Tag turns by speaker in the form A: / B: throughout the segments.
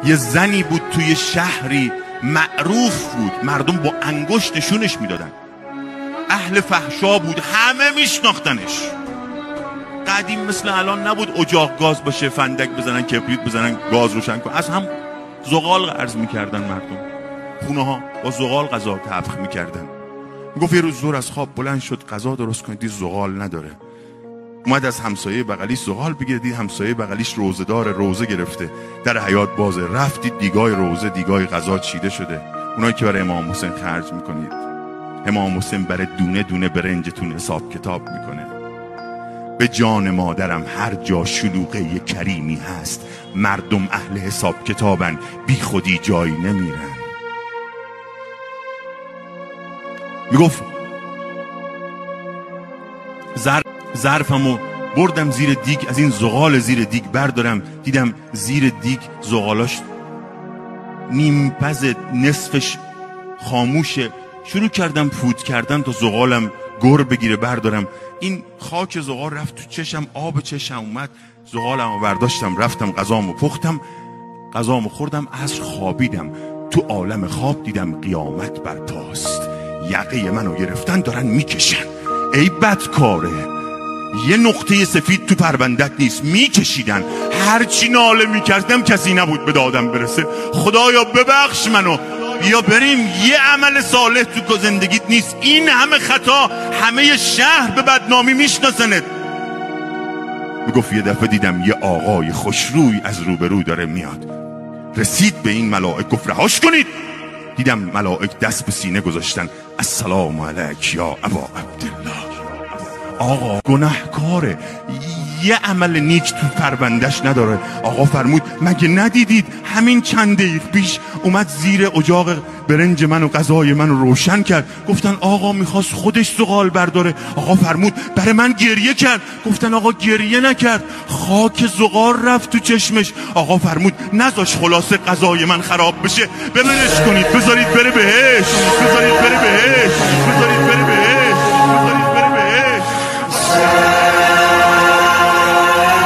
A: یه زنی بود توی شهری معروف بود، مردم با انگشت نشونش میدادن، اهل فحشا بود، همه میشناختنش. قدیم مثل الان نبود اجاق گاز باشه، فندک بزنن، کبریت بزنن، گاز روشن کن. از هم زغال قرض میکردن مردم، خونه ها با زغال غذا طبخ میکردن. میگفت یه روز زور از خواب بلند شد غذا درست کنه، دید زغال نداره. اومد از همسایه بغلیش زغال بگیره، دید همسایه بغلیش روزه داره، روزه گرفته، در حیاط بازه. رفتید دیگای روزه، دیگای غذا چیده شده. اونایی که برای امام حسین خرج میکنید، امام حسین برای دونه دونه برنجتون حساب کتاب میکنه. به جان مادرم هر جا شلوغه ی کریمی هست، مردم اهل حساب کتابن، بی خودی جایی نمیرن. میگفت ظرفمو بردم زیر دیگ، از این زغال زیر دیگ بردارم، دیدم زیر دیگ زغالاش نیم پز، نصفش خاموشه. شروع کردم فوت کردن تا زغالم گر بگیره بردارم. این خاک زغال رفت تو چشم، آب چشم اومد، زغالمو برداشتم رفتم غذامو پختم، غذامو خوردم. عصر خوابیدم، تو عالم خواب دیدم قیامت برپاست، یقه منو گرفتن دارن میکشن. ای بدکاره، یه نقطه سفید تو پروندت نیست، میکشیدن. هرچی ناله میکردم کسی نبود به دادم برسه. خدایا ببخش منو، بیا بریم، یه عمل صالح تو زندگیت نیست، این همه خطا، همه شهر به بدنامی میشناسنت. میگفت یه دفعه دیدم یه آقای خوشروی از روبرو داره میاد، رسید به این ملائک گفت رهاش کنید. دیدم ملائک دست به سینه گذاشتن، السلام علیک یا ابا عبدالله. آقا گناهکاره، یه عمل نیک تو پروندهش نداره. آقا فرمود مگه ندیدید همین چند دقیقه پیش اومد زیر اجاق برنج من و غذای من رو روشن کرد. گفتن آقا میخواست خودش زغال برداره. آقا فرمود برای من گریه کرد. گفتن آقا گریه نکرد، خاک زغال رفت تو چشمش. آقا فرمود نذاش خلاصه غذای من خراب بشه، بمنش کنید، بذارید بره بهش، بذارید بره بهش، بذارید بره بهش، بذارید بره بهش.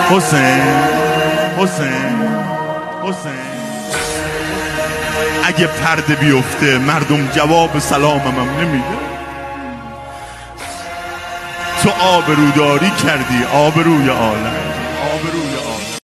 A: حسین حسین حسین، اگه پرده بیفته مردم جواب سلامم نمیده. تو آبروداری کردی، آبروی عالم.